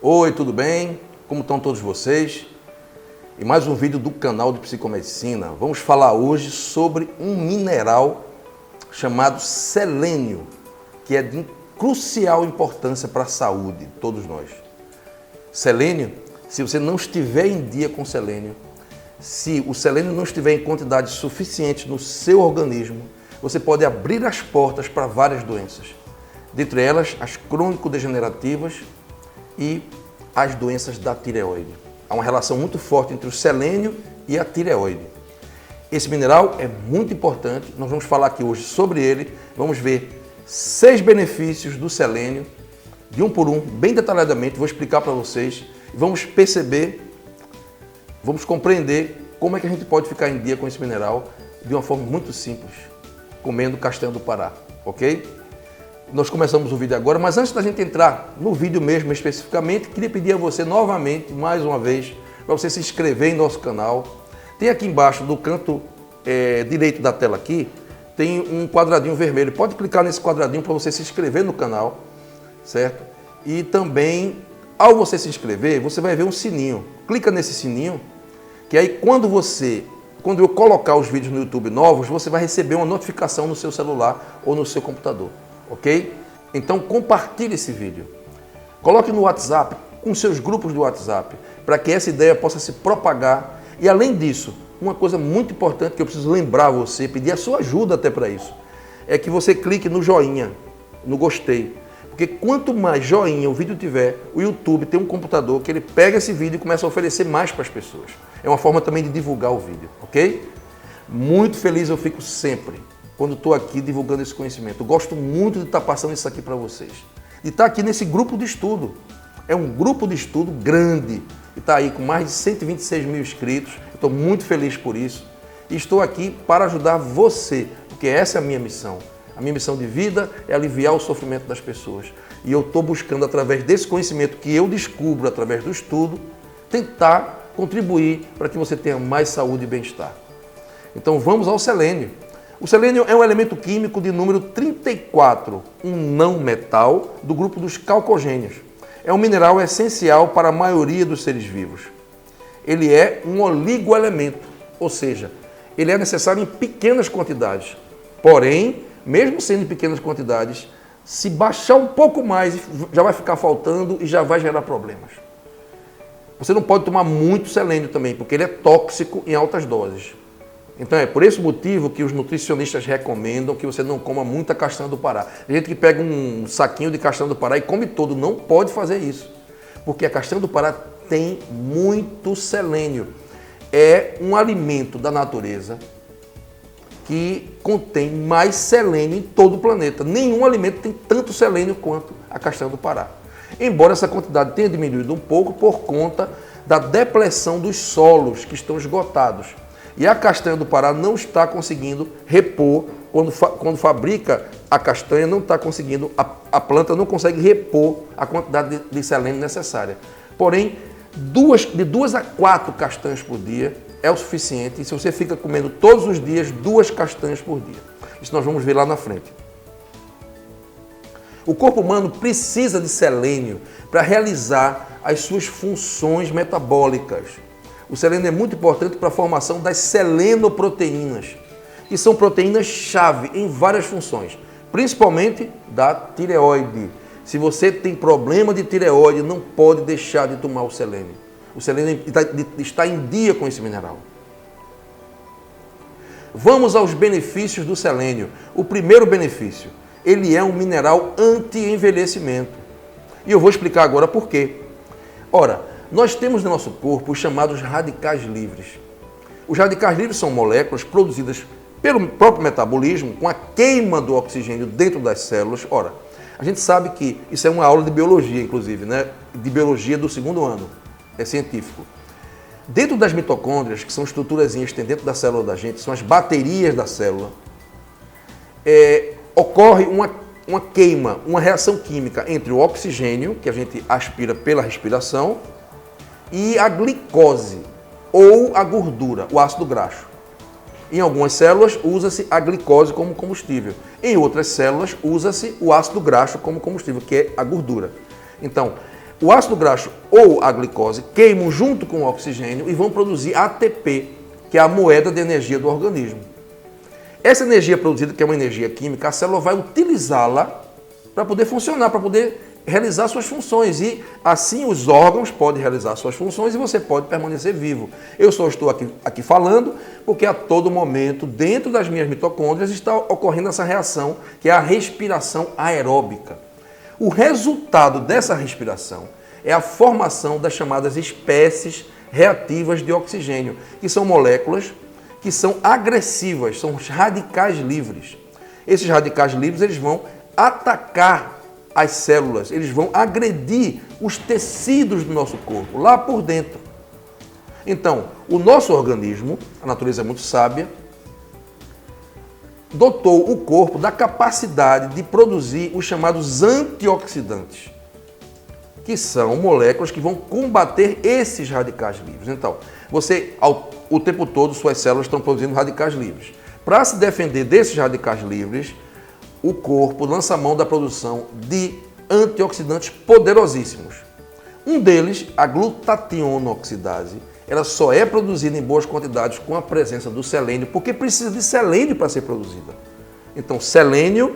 Oi, tudo bem? Como estão todos vocês? E mais um vídeo do canal de Psicomedicina. Vamos falar hoje sobre um mineral chamado selênio, que é de crucial importância para a saúde de todos nós. Selênio, se você não estiver em dia com selênio, se o selênio não estiver em quantidade suficiente no seu organismo, você pode abrir as portas para várias doenças. Dentre elas, as crônico-degenerativas e as doenças da tireoide. Há uma relação muito forte entre o selênio e a tireoide. Esse mineral é muito importante, nós vamos falar aqui hoje sobre ele, vamos ver 6 benefícios do selênio, de um por um, bem detalhadamente, vou explicar para vocês, e vamos perceber, vamos compreender como é que a gente pode ficar em dia com esse mineral de uma forma muito simples, comendo castanha do Pará, ok? Nós começamos o vídeo agora, mas antes da gente entrar no vídeo mesmo especificamente, queria pedir a você novamente, mais uma vez, para você se inscrever em nosso canal. Tem aqui embaixo, do canto direito da tela aqui, tem um quadradinho vermelho. Pode clicar nesse quadradinho para você se inscrever no canal, certo? E também, ao você se inscrever, você vai ver um sininho. Clica nesse sininho, que aí quando eu colocar os vídeos no YouTube novos, você vai receber uma notificação no seu celular ou no seu computador. Ok? Então compartilhe esse vídeo. Coloque no WhatsApp, com seus grupos do WhatsApp, para que essa ideia possa se propagar. E além disso, uma coisa muito importante que eu preciso lembrar você, pedir a sua ajuda até para isso, é que você clique no joinha, no gostei. Porque quanto mais joinha o vídeo tiver, o YouTube tem um computador que ele pega esse vídeo e começa a oferecer mais para as pessoas. É uma forma também de divulgar o vídeo, ok? Muito feliz eu fico sempre quando estou aqui divulgando esse conhecimento. Eu gosto muito de estar passando isso aqui para vocês. De estar aqui nesse grupo de estudo. É um grupo de estudo grande. E está aí com mais de 126 mil inscritos. Estou muito feliz por isso. E estou aqui para ajudar você, porque essa é a minha missão. A minha missão de vida é aliviar o sofrimento das pessoas. E eu estou buscando, através desse conhecimento que eu descubro, através do estudo, tentar contribuir para que você tenha mais saúde e bem-estar. Então vamos ao selênio. O selênio é um elemento químico de número 34, um não metal do grupo dos calcogênios. É um mineral essencial para a maioria dos seres vivos. Ele é um oligoelemento, ou seja, ele é necessário em pequenas quantidades. Porém, mesmo sendo em pequenas quantidades, se baixar um pouco mais, já vai ficar faltando e já vai gerar problemas. Você não pode tomar muito selênio também, porque ele é tóxico em altas doses. Então é por esse motivo que os nutricionistas recomendam que você não coma muita castanha do Pará. Tem gente que pega um saquinho de castanha do Pará e come todo. Não pode fazer isso, porque a castanha do Pará tem muito selênio. É um alimento da natureza que contém mais selênio em todo o planeta. Nenhum alimento tem tanto selênio quanto a castanha do Pará. Embora essa quantidade tenha diminuído um pouco por conta da depressão dos solos que estão esgotados. E a castanha do Pará não está conseguindo repor, quando fabrica a castanha, não está conseguindo, a planta não consegue repor a quantidade de selênio necessária. Porém, de 2 a 4 castanhas por dia é o suficiente, e se você fica comendo todos os dias 2 castanhas por dia. Isso nós vamos ver lá na frente. O corpo humano precisa de selênio para realizar as suas funções metabólicas. O selênio é muito importante para a formação das selenoproteínas, que são proteínas-chave em várias funções, principalmente da tireoide. Se você tem problema de tireoide, não pode deixar de tomar o selênio. O selênio está em dia com esse mineral. Vamos aos benefícios do selênio. O primeiro benefício, ele é um mineral anti-envelhecimento. E eu vou explicar agora por quê. Ora, nós temos no nosso corpo os chamados radicais livres. Os radicais livres são moléculas produzidas pelo próprio metabolismo, com a queima do oxigênio dentro das células. Ora, a gente sabe que isso é uma aula de biologia, inclusive, né? De biologia do 2º ano, é científico. Dentro das mitocôndrias, que são estruturazinhas que tem dentro da célula da gente, são as baterias da célula, ocorre uma queima, uma reação química entre o oxigênio, que a gente aspira pela respiração, e a glicose, ou a gordura, o ácido graxo. Em algumas células usa-se a glicose como combustível. Em outras células usa-se o ácido graxo como combustível, que é a gordura. Então, O ácido graxo ou a glicose queimam junto com o oxigênio e vão produzir ATP, que é a moeda de energia do organismo. Essa energia produzida, que é uma energia química, a célula vai utilizá-la para poder funcionar, para poder realizar suas funções. E assim os órgãos podem realizar suas funções e você pode permanecer vivo. Eu só estou aqui falando porque a todo momento, dentro das minhas mitocôndrias, está ocorrendo essa reação, que é a respiração aeróbica. O resultado dessa respiração é a formação das chamadas espécies reativas de oxigênio, que são moléculas que são agressivas, são os radicais livres. Esses radicais livres eles vão atacar as células, eles vão agredir os tecidos do nosso corpo, lá por dentro. Então, o nosso organismo, a natureza é muito sábia, dotou o corpo da capacidade de produzir os chamados antioxidantes, que são moléculas que vão combater esses radicais livres. Então, o tempo todo, suas células estão produzindo radicais livres. Para se defender desses radicais livres, o corpo lança a mão da produção de antioxidantes poderosíssimos. Um deles, a glutationa oxidase, ela só é produzida em boas quantidades com a presença do selênio, porque precisa de selênio para ser produzida. Então, selênio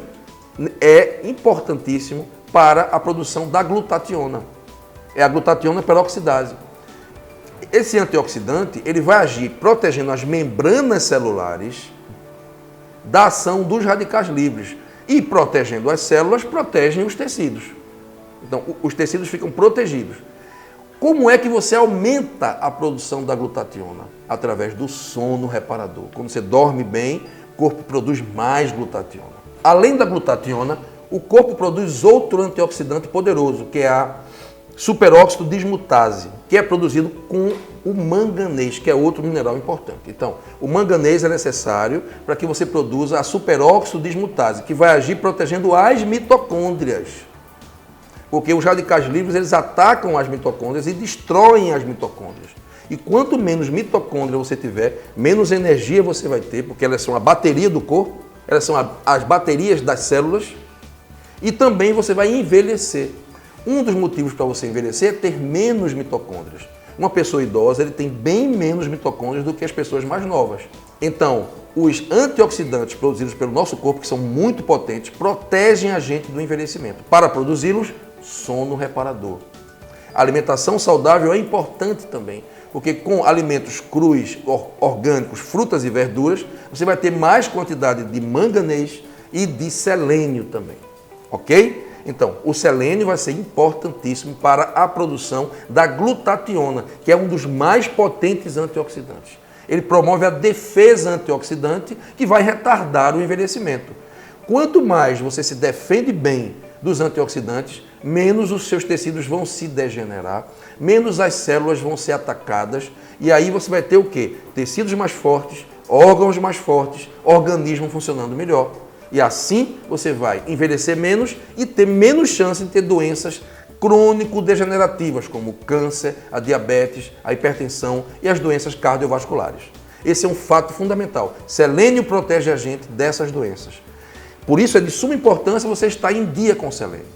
é importantíssimo para a produção da glutationa. É a glutationa peroxidase. Esse antioxidante ele vai agir protegendo as membranas celulares da ação dos radicais livres. E protegendo as células, protegem os tecidos. Então, os tecidos ficam protegidos. Como é que você aumenta a produção da glutationa? Através do sono reparador. Quando você dorme bem, o corpo produz mais glutationa. Além da glutationa, o corpo produz outro antioxidante poderoso, que é a superóxido dismutase, que é produzido com o manganês, que é outro mineral importante. Então, o manganês é necessário para que você produza a superóxido dismutase, que vai agir protegendo as mitocôndrias. Porque os radicais livres, eles atacam as mitocôndrias e destroem as mitocôndrias. E quanto menos mitocôndria você tiver, menos energia você vai ter, porque elas são a bateria do corpo, elas são as baterias das células, e também você vai envelhecer. Um dos motivos para você envelhecer é ter menos mitocôndrias. Uma pessoa idosa ele tem bem menos mitocôndrias do que as pessoas mais novas. Então, os antioxidantes produzidos pelo nosso corpo, que são muito potentes, protegem a gente do envelhecimento. Para produzi-los, sono reparador. A alimentação saudável é importante também, porque com alimentos crus, orgânicos, frutas e verduras, você vai ter mais quantidade de manganês e de selênio também. Ok? Então, o selênio vai ser importantíssimo para a produção da glutationa, que é um dos mais potentes antioxidantes. Ele promove a defesa antioxidante que vai retardar o envelhecimento. Quanto mais você se defende bem dos antioxidantes, menos os seus tecidos vão se degenerar, menos as células vão ser atacadas, e aí você vai ter o quê? Tecidos mais fortes, órgãos mais fortes, organismo funcionando melhor. E assim você vai envelhecer menos e ter menos chance de ter doenças crônico-degenerativas, como o câncer, a diabetes, a hipertensão e as doenças cardiovasculares. Esse é um fato fundamental. Selênio protege a gente dessas doenças. Por isso é de suma importância você estar em dia com selênio.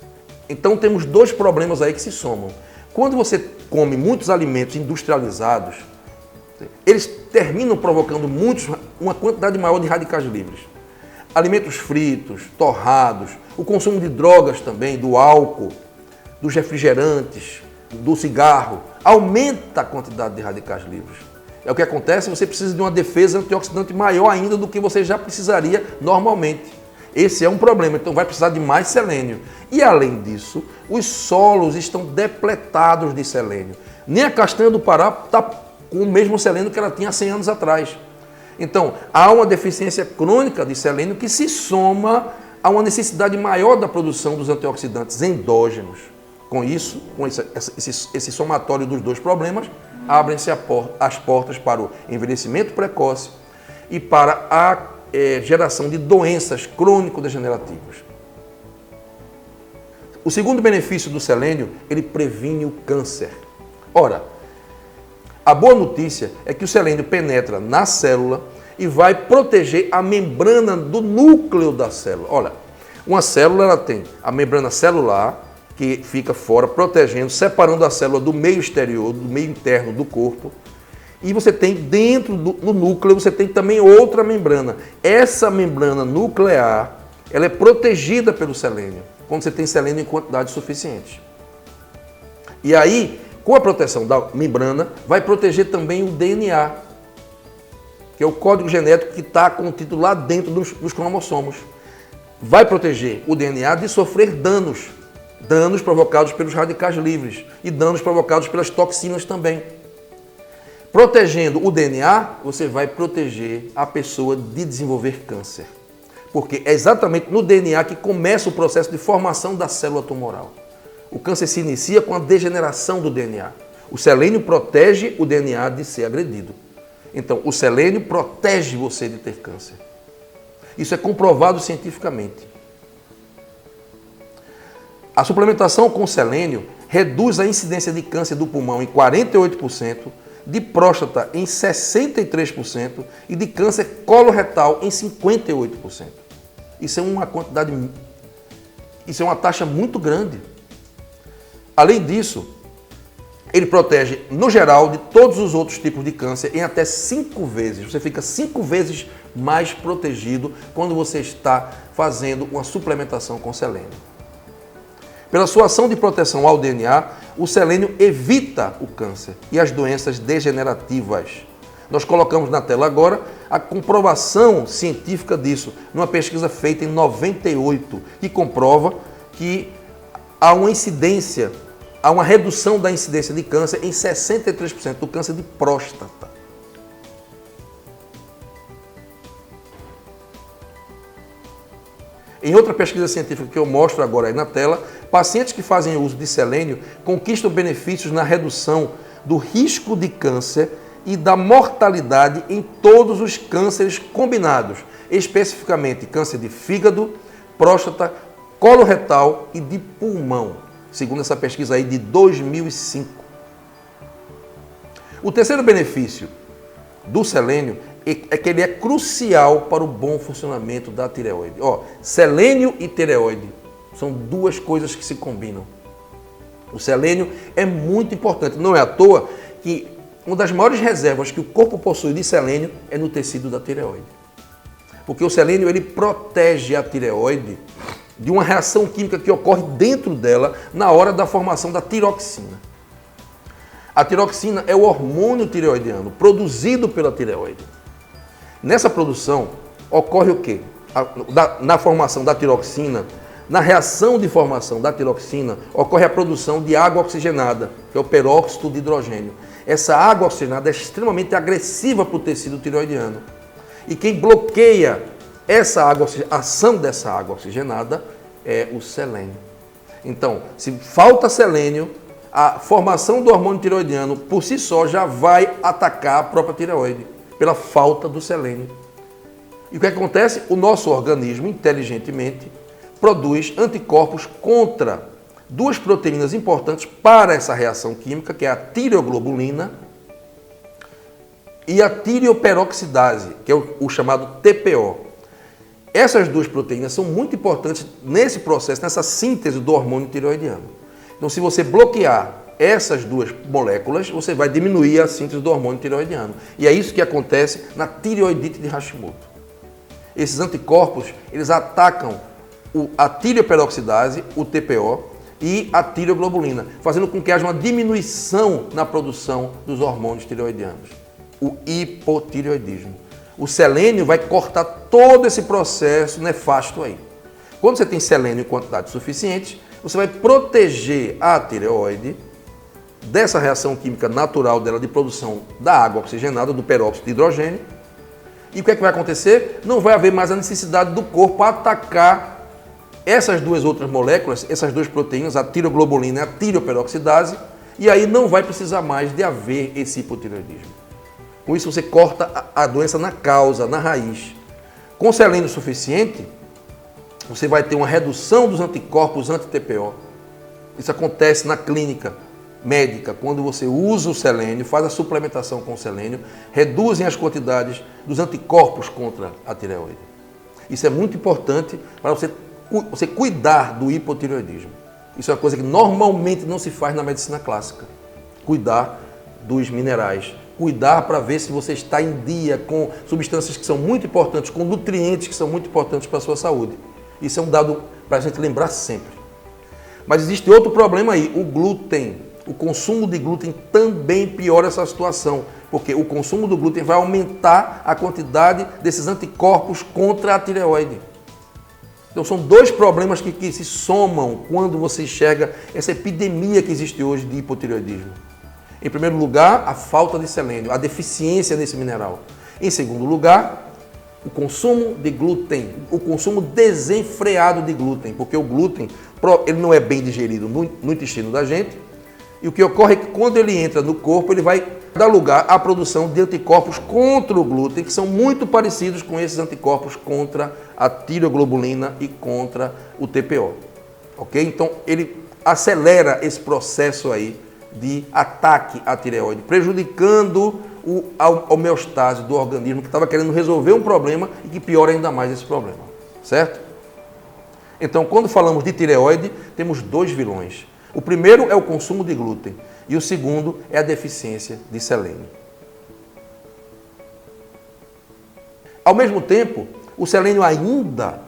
Então temos dois problemas aí que se somam. Quando você come muitos alimentos industrializados, eles terminam provocando uma quantidade maior de radicais livres. Alimentos fritos, torrados, o consumo de drogas também, do álcool, dos refrigerantes, do cigarro, aumenta a quantidade de radicais livres. É o que acontece, você precisa de uma defesa antioxidante maior ainda do que você já precisaria normalmente. Esse é um problema, então vai precisar de mais selênio. E além disso, os solos estão depletados de selênio. Nem a castanha do Pará está com o mesmo selênio que ela tinha há 100 anos atrás. Então, há uma deficiência crônica de selênio que se soma a uma necessidade maior da produção dos antioxidantes endógenos. Com isso, com esse somatório dos dois problemas, abrem-se as portas para o envelhecimento precoce e para a geração de doenças crônico-degenerativas. O segundo benefício do selênio, ele previne o câncer. Ora, a boa notícia é que o selênio penetra na célula e vai proteger a membrana do núcleo da célula. Olha, uma célula ela tem a membrana celular, que fica fora, protegendo, separando a célula do meio exterior, do meio interno do corpo. E você tem dentro do núcleo, você tem também outra membrana. Essa membrana nuclear, ela é protegida pelo selênio, quando você tem selênio em quantidade suficiente. E aí, com a proteção da membrana, vai proteger também o DNA, que é o código genético que está contido lá dentro dos cromossomos. Vai proteger o DNA de sofrer danos provocados pelos radicais livres e danos provocados pelas toxinas também. Protegendo o DNA, você vai proteger a pessoa de desenvolver câncer. Porque é exatamente no DNA que começa o processo de formação da célula tumoral. O câncer se inicia com a degeneração do DNA. O selênio protege o DNA de ser agredido. Então, o selênio protege você de ter câncer. Isso é comprovado cientificamente. A suplementação com selênio reduz a incidência de câncer do pulmão em 48%, de próstata em 63% e de câncer coloretal em 58%. Isso é uma taxa muito grande. Além disso, ele protege, no geral, de todos os outros tipos de câncer em até 5 vezes. Você fica 5 vezes mais protegido quando você está fazendo uma suplementação com selênio. Pela sua ação de proteção ao DNA, o selênio evita o câncer e as doenças degenerativas. Nós colocamos na tela agora a comprovação científica disso, numa pesquisa feita em 98, que comprova que há uma redução da incidência de câncer em 63% do câncer de próstata. Em outra pesquisa científica que eu mostro agora aí na tela, pacientes que fazem uso de selênio conquistam benefícios na redução do risco de câncer e da mortalidade em todos os cânceres combinados, especificamente câncer de fígado, próstata, coloretal e de pulmão, segundo essa pesquisa aí de 2005. O terceiro benefício do selênio é que ele é crucial para o bom funcionamento da tireoide. Selênio e tireoide são duas coisas que se combinam. O selênio é muito importante. Não é à toa que uma das maiores reservas que o corpo possui de selênio é no tecido da tireoide. Porque o selênio ele protege a tireoide de uma reação química que ocorre dentro dela na hora da formação da tiroxina. A tiroxina é o hormônio tireoidiano produzido pela tireoide. Nessa produção ocorre o quê? Na formação da tiroxina, na reação de formação da tiroxina, ocorre a produção de água oxigenada, que é o peróxido de hidrogênio. Essa água oxigenada é extremamente agressiva para o tecido tireoidiano. E quem bloqueia a ação dessa água oxigenada é o selênio. Então, se falta selênio, a formação do hormônio tireoidiano por si só já vai atacar a própria tireoide, pela falta do selênio. E o que acontece? O nosso organismo, inteligentemente, produz anticorpos contra duas proteínas importantes para essa reação química, que é a tireoglobulina e a tireoperoxidase, que é o chamado TPO. Essas duas proteínas são muito importantes nesse processo, nessa síntese do hormônio tireoidiano. Então, se você bloquear essas duas moléculas, você vai diminuir a síntese do hormônio tireoidiano. E é isso que acontece na tireoidite de Hashimoto. Esses anticorpos, eles atacam a tireoperoxidase, o TPO, e a tireoglobulina, fazendo com que haja uma diminuição na produção dos hormônios tireoidianos, o hipotireoidismo. O selênio vai cortar todo esse processo nefasto aí. Quando você tem selênio em quantidade suficiente, você vai proteger a tireoide dessa reação química natural dela de produção da água oxigenada, do peróxido de hidrogênio. E o que é que vai acontecer? Não vai haver mais a necessidade do corpo atacar essas duas outras moléculas, essas duas proteínas, a tireoglobulina e a tireoperoxidase, e aí não vai precisar mais de haver esse hipotireoidismo. Com isso você corta a doença na causa, na raiz. Com selênio suficiente, você vai ter uma redução dos anticorpos anti-TPO. Isso acontece na clínica médica, quando você usa o selênio, faz a suplementação com o selênio, reduzem as quantidades dos anticorpos contra a tireoide. Isso é muito importante para você cuidar do hipotireoidismo. Isso é uma coisa que normalmente não se faz na medicina clássica. Cuidar dos minerais. Cuidar para ver se você está em dia com substâncias que são muito importantes, com nutrientes que são muito importantes para a sua saúde. Isso é um dado para a gente lembrar sempre. Mas existe outro problema aí, o glúten. O consumo de glúten também piora essa situação, porque o consumo do glúten vai aumentar a quantidade desses anticorpos contra a tireoide. Então são dois problemas que se somam quando você enxerga essa epidemia que existe hoje de hipotireoidismo. Em primeiro lugar, a falta de selênio, a deficiência desse mineral. Em segundo lugar, o consumo de glúten, o consumo desenfreado de glúten, porque o glúten ele não é bem digerido no intestino da gente, e o que ocorre é que quando ele entra no corpo, ele vai dar lugar à produção de anticorpos contra o glúten, que são muito parecidos com esses anticorpos contra a tireoglobulina e contra o TPO. Ok? Então, ele acelera esse processo aí de ataque à tireoide, prejudicando a homeostase do organismo que estava querendo resolver um problema e que piora ainda mais esse problema. Certo? Então, quando falamos de tireoide, temos dois vilões. O primeiro é o consumo de glúten e o segundo é a deficiência de selênio. Ao mesmo tempo, o selênio ainda,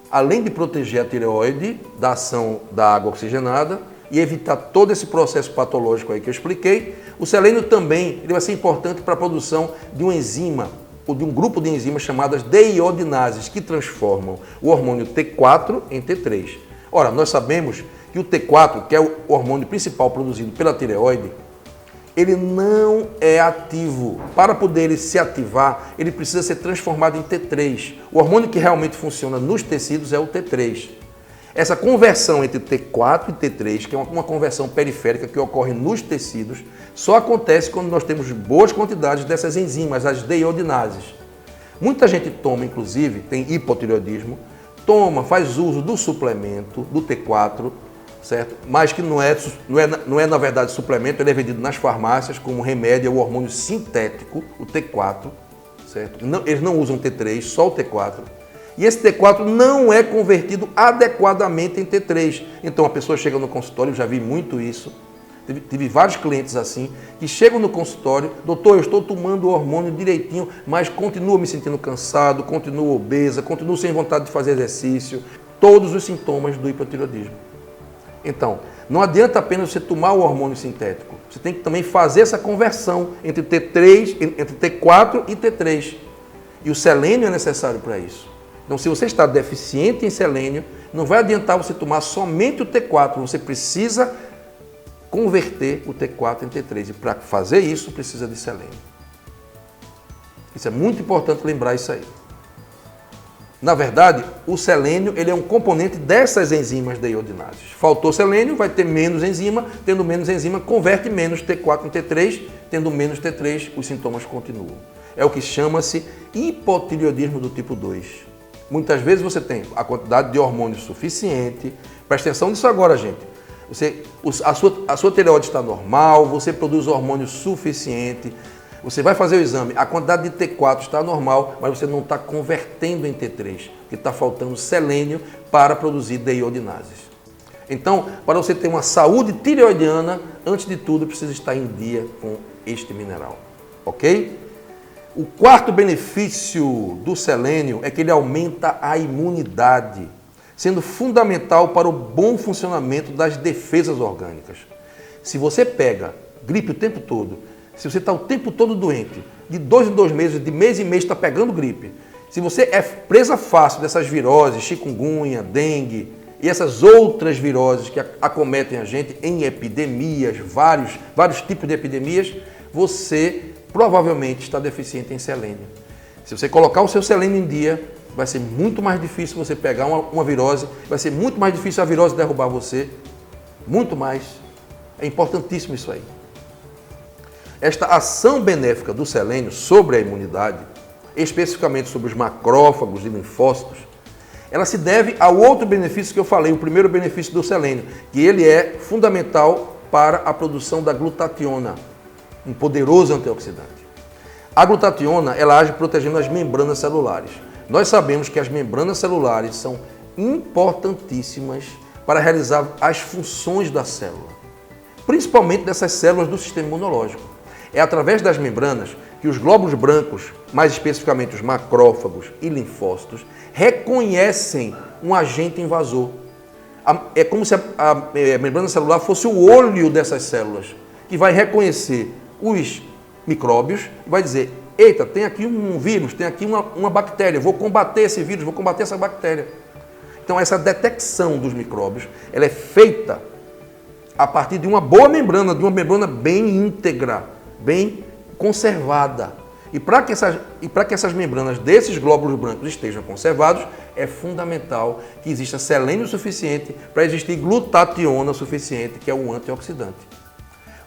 além de proteger a tireoide da ação da água oxigenada e evitar todo esse processo patológico aí que eu expliquei, o selênio também ele vai ser importante para a produção de uma enzima ou de um grupo de enzimas chamadas deiodinases, que transformam o hormônio T4 em T3. Ora, nós sabemos que o T4, que é o hormônio principal produzido pela tireoide, ele não é ativo. Para poder se ativar, ele precisa ser transformado em T3. O hormônio que realmente funciona nos tecidos é o T3. Essa conversão entre T4 e T3, que é uma conversão periférica que ocorre nos tecidos, só acontece quando nós temos boas quantidades dessas enzimas, as deiodinases. Muita gente toma, inclusive, tem hipotireoidismo, faz uso do suplemento, do T4, certo? Mas que não é na verdade suplemento, ele é vendido nas farmácias como remédio ao hormônio sintético, o T4, certo? Eles não usam T3, só o T4. E esse T4 não é convertido adequadamente em T3. Então a pessoa chega no consultório, eu já vi muito isso, tive vários clientes assim, que chegam no consultório, doutor, eu estou tomando o hormônio direitinho, mas continuo me sentindo cansado, continuo obesa, continuo sem vontade de fazer exercício, todos os sintomas do hipotireoidismo. Então, não adianta apenas você tomar o hormônio sintético, você tem que também fazer essa conversão entre T4 e T3. E o selênio é necessário para isso. Então, se você está deficiente em selênio, não vai adiantar você tomar somente o T4, você precisa converter o T4 em T3. E para fazer isso, precisa de selênio. Isso é muito importante lembrar isso aí. Na verdade, o selênio ele é um componente dessas enzimas deiodinases. Faltou selênio, vai ter menos enzima, tendo menos enzima, converte menos T4 em T3, tendo menos T3, os sintomas continuam. É o que chama-se hipotireoidismo do tipo 2. Muitas vezes você tem a quantidade de hormônio suficiente. Presta atenção nisso agora, gente. A sua tireoide está normal, você produz hormônio suficiente, você vai fazer o exame, a quantidade de T4 está normal, mas você não está convertendo em T3, porque está faltando selênio para produzir deiodinases. Então, para você ter uma saúde tireoidiana, antes de tudo, precisa estar em dia com este mineral, ok? O quarto benefício do selênio é que ele aumenta a imunidade, sendo fundamental para o bom funcionamento das defesas orgânicas. Se você pega gripe o tempo todo, se você está o tempo todo doente, de 2 em 2 meses, de mês em mês está pegando gripe, se você é presa fácil dessas viroses, chikungunya, dengue e essas outras viroses que acometem a gente em epidemias, vários tipos de epidemias, você provavelmente está deficiente em selênio. Se você colocar o seu selênio em dia, vai ser muito mais difícil você pegar uma virose, vai ser muito mais difícil a virose derrubar você, muito mais. É importantíssimo isso aí. Esta ação benéfica do selênio sobre a imunidade, especificamente sobre os macrófagos e linfócitos, ela se deve ao outro benefício que eu falei, o primeiro benefício do selênio, que ele é fundamental para a produção da glutationa, um poderoso antioxidante. A glutationa, ela age protegendo as membranas celulares. Nós sabemos que as membranas celulares são importantíssimas para realizar as funções da célula, principalmente dessas células do sistema imunológico. É através das membranas que os glóbulos brancos, mais especificamente os macrófagos e linfócitos, reconhecem um agente invasor. É como se a membrana celular fosse o olho dessas células, que vai reconhecer os micróbios e vai dizer: eita, tem aqui um vírus, tem aqui uma bactéria, vou combater esse vírus, vou combater essa bactéria. Então essa detecção dos micróbios, ela é feita a partir de uma boa membrana, de uma membrana bem íntegra, bem conservada. E para que essas membranas desses glóbulos brancos estejam conservados, é fundamental que exista selênio suficiente para existir glutationa suficiente, que é o antioxidante.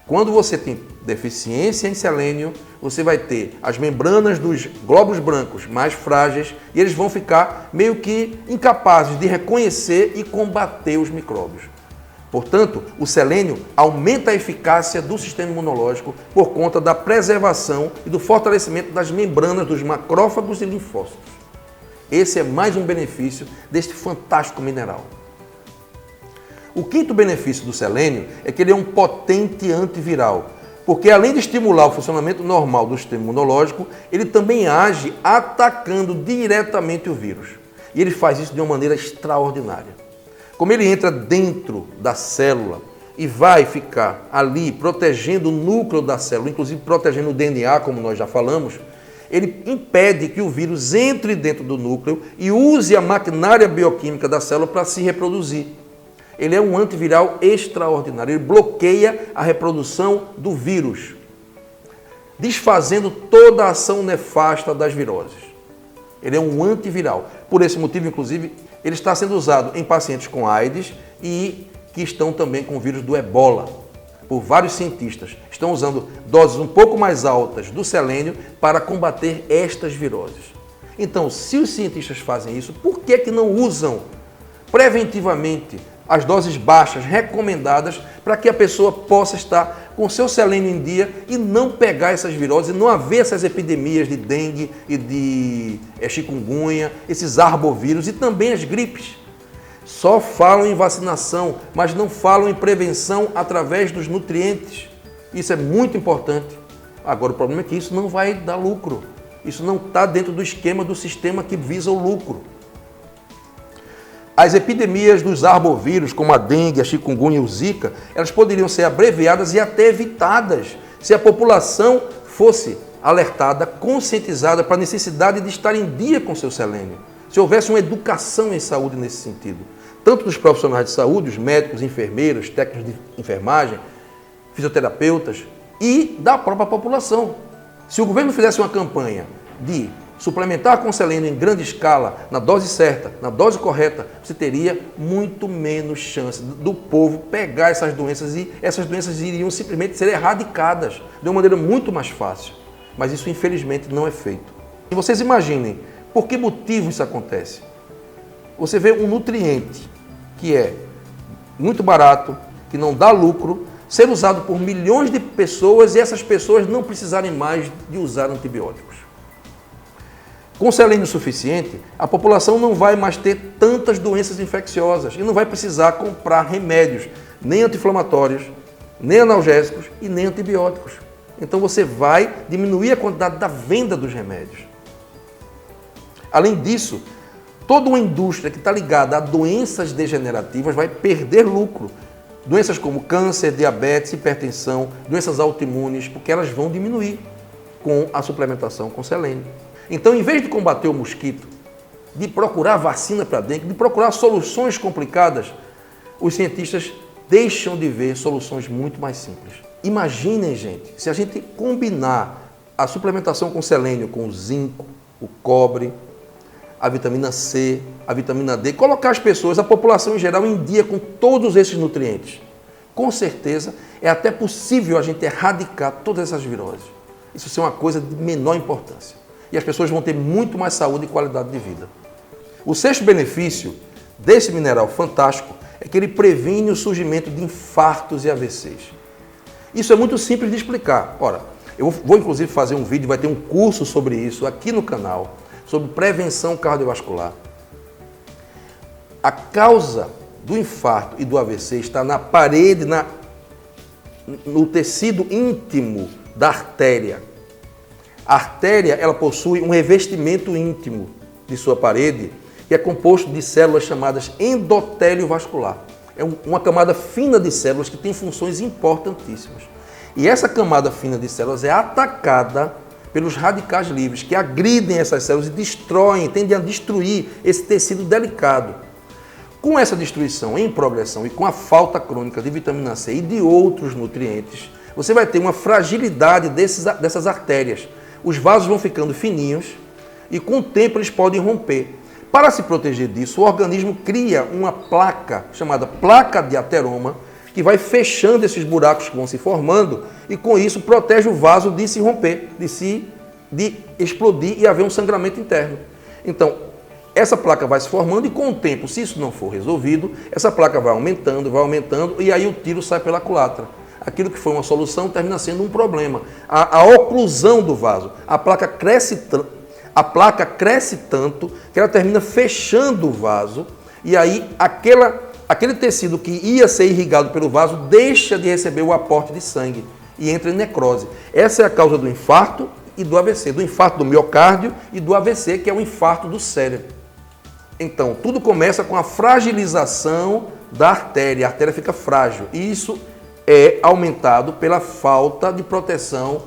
Quando você tem deficiência em selênio, você vai ter as membranas dos glóbulos brancos mais frágeis e eles vão ficar meio que incapazes de reconhecer e combater os micróbios. Portanto, o selênio aumenta a eficácia do sistema imunológico por conta da preservação e do fortalecimento das membranas dos macrófagos e linfócitos. Esse é mais um benefício deste fantástico mineral. O quinto benefício do selênio é que ele é um potente antiviral, porque além de estimular o funcionamento normal do sistema imunológico, ele também age atacando diretamente o vírus. E ele faz isso de uma maneira extraordinária. Como ele entra dentro da célula e vai ficar ali protegendo o núcleo da célula, inclusive protegendo o DNA, como nós já falamos, ele impede que o vírus entre dentro do núcleo e use a maquinária bioquímica da célula para se reproduzir. Ele é um antiviral extraordinário, ele bloqueia a reprodução do vírus, desfazendo toda a ação nefasta das viroses. Ele é um antiviral. Por esse motivo, inclusive, ele está sendo usado em pacientes com AIDS e que estão também com o vírus do Ebola. Por vários cientistas estão usando doses um pouco mais altas do selênio para combater estas viroses. Então, se os cientistas fazem isso, por que não usam preventivamente as doses baixas recomendadas para que a pessoa possa estar com seu selênio em dia e não pegar essas viroses, e não haver essas epidemias de dengue e de chikungunya, esses arbovírus e também as gripes? Só falam em vacinação, mas não falam em prevenção através dos nutrientes. Isso é muito importante. Agora, o problema é que isso não vai dar lucro. Isso não está dentro do esquema do sistema que visa o lucro. As epidemias dos arbovírus, como a dengue, a chikungunya e o zika, elas poderiam ser abreviadas e até evitadas se a população fosse alertada, conscientizada para a necessidade de estar em dia com seu selênio. Se houvesse uma educação em saúde nesse sentido, tanto dos profissionais de saúde, os médicos, enfermeiros, técnicos de enfermagem, fisioterapeutas e da própria população. Se o governo fizesse uma campanha de suplementar com selênio em grande escala, na dose certa, na dose correta, você teria muito menos chance do povo pegar essas doenças e essas doenças iriam simplesmente ser erradicadas de uma maneira muito mais fácil. Mas isso, infelizmente, não é feito. E vocês imaginem, por que motivo isso acontece? Você vê um nutriente que é muito barato, que não dá lucro, ser usado por milhões de pessoas e essas pessoas não precisarem mais de usar antibióticos. Com selênio suficiente, a população não vai mais ter tantas doenças infecciosas e não vai precisar comprar remédios, nem anti-inflamatórios, nem analgésicos e nem antibióticos. Então você vai diminuir a quantidade da venda dos remédios. Além disso, toda uma indústria que está ligada a doenças degenerativas vai perder lucro. Doenças como câncer, diabetes, hipertensão, doenças autoimunes, porque elas vão diminuir com a suplementação com selênio. Então, em vez de combater o mosquito, de procurar vacina para dengue, de procurar soluções complicadas, os cientistas deixam de ver soluções muito mais simples. Imaginem, gente, se a gente combinar a suplementação com selênio, com o zinco, o cobre, a vitamina C, a vitamina D, colocar as pessoas, a população em geral, em dia com todos esses nutrientes. Com certeza, é até possível a gente erradicar todas essas viroses. Isso é uma coisa de menor importância. E as pessoas vão ter muito mais saúde e qualidade de vida. O sexto benefício desse mineral fantástico é que ele previne o surgimento de infartos e AVCs. Isso é muito simples de explicar. Ora, eu vou inclusive fazer um vídeo, vai ter um curso sobre isso aqui no canal, sobre prevenção cardiovascular. A causa do infarto e do AVC está na parede, no tecido íntimo da artéria. A artéria, ela possui um revestimento íntimo de sua parede, que é composto de células chamadas endotélio vascular. É uma camada fina de células que tem funções importantíssimas. E essa camada fina de células é atacada pelos radicais livres, que agridem essas células e destroem, tendem a destruir esse tecido delicado. Com essa destruição em progressão e com a falta crônica de vitamina C e de outros nutrientes, você vai ter uma fragilidade dessas artérias. Os vasos vão ficando fininhos e com o tempo eles podem romper. Para se proteger disso, o organismo cria uma placa chamada placa de ateroma, que vai fechando esses buracos que vão se formando e com isso protege o vaso de se romper, de explodir e haver um sangramento interno. Então, essa placa vai se formando e com o tempo, se isso não for resolvido, essa placa vai aumentando e aí o tiro sai pela culatra. Aquilo que foi uma solução termina sendo um problema. A oclusão do vaso, a placa cresce tanto que ela termina fechando o vaso e aí aquele tecido que ia ser irrigado pelo vaso deixa de receber o aporte de sangue e entra em necrose. Essa é a causa do infarto e do AVC, do infarto do miocárdio e do AVC, que é o infarto do cérebro. Então, tudo começa com a fragilização da artéria. A artéria fica frágil e isso é aumentado pela falta de proteção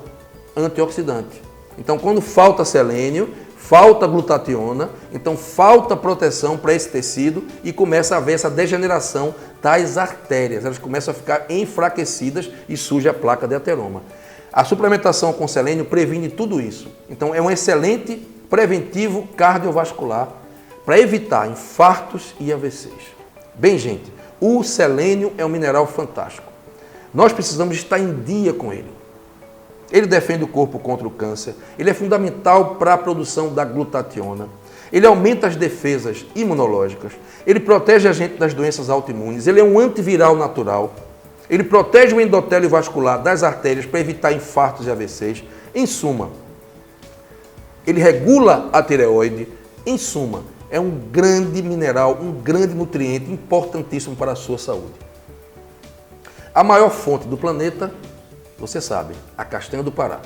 antioxidante. Então, quando falta selênio, falta glutationa, então falta proteção para esse tecido e começa a haver essa degeneração das artérias. Elas começam a ficar enfraquecidas e surge a placa de ateroma. A suplementação com selênio previne tudo isso. Então, é um excelente preventivo cardiovascular para evitar infartos e AVCs. Bem, gente, o selênio é um mineral fantástico. Nós precisamos estar em dia com ele. Ele defende o corpo contra o câncer, ele é fundamental para a produção da glutationa, ele aumenta as defesas imunológicas, ele protege a gente das doenças autoimunes, ele é um antiviral natural, ele protege o endotélio vascular das artérias para evitar infartos e AVCs. Em suma, ele regula a tireoide. Em suma, é um grande mineral, um grande nutriente importantíssimo para a sua saúde. A maior fonte do planeta, você sabe, a castanha do Pará.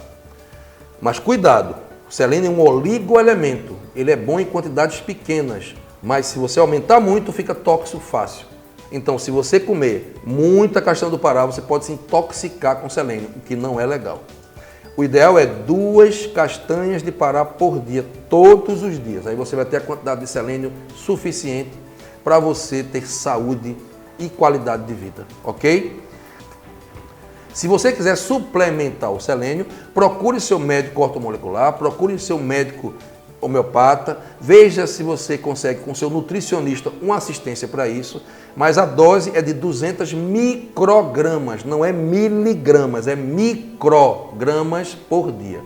Mas cuidado, o selênio é um oligoelemento. Ele é bom em quantidades pequenas, mas se você aumentar muito, fica tóxico fácil. Então, se você comer muita castanha do Pará, você pode se intoxicar com selênio, o que não é legal. O ideal é 2 castanhas de Pará por dia, todos os dias. Aí você vai ter a quantidade de selênio suficiente para você ter saúde e qualidade de vida, ok? Se você quiser suplementar o selênio, procure seu médico ortomolecular, procure seu médico homeopata, veja se você consegue com seu nutricionista uma assistência para isso, mas a dose é de 200 microgramas, não é miligramas, é microgramas por dia.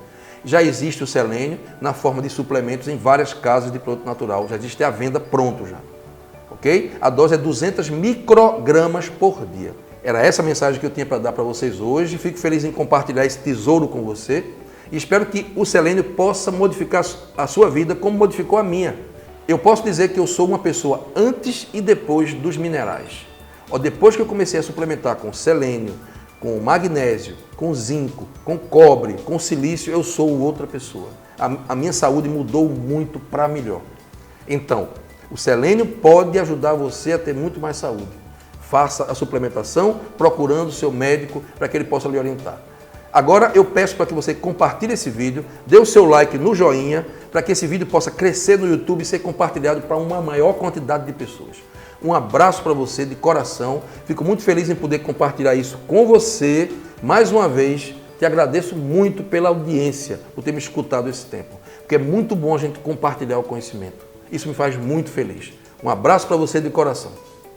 Já existe o selênio na forma de suplementos em várias casas de produto natural, já existe a venda pronto já, ok? A dose é 200 microgramas por dia. Era essa a mensagem que eu tinha para dar para vocês hoje. Fico feliz em compartilhar esse tesouro com você e espero que o selênio possa modificar a sua vida como modificou a minha. Eu posso dizer que eu sou uma pessoa antes e depois dos minerais. Depois que eu comecei a suplementar com selênio, com magnésio, com zinco, com cobre, com silício, eu sou outra pessoa. A minha saúde mudou muito para melhor. Então, o selênio pode ajudar você a ter muito mais saúde. Faça a suplementação procurando o seu médico para que ele possa lhe orientar. Agora eu peço para que você compartilhe esse vídeo, dê o seu like no joinha, para que esse vídeo possa crescer no YouTube e ser compartilhado para uma maior quantidade de pessoas. Um abraço para você de coração, fico muito feliz em poder compartilhar isso com você. Mais uma vez, te agradeço muito pela audiência, por ter me escutado esse tempo, porque é muito bom a gente compartilhar o conhecimento. Isso me faz muito feliz. Um abraço para você de coração.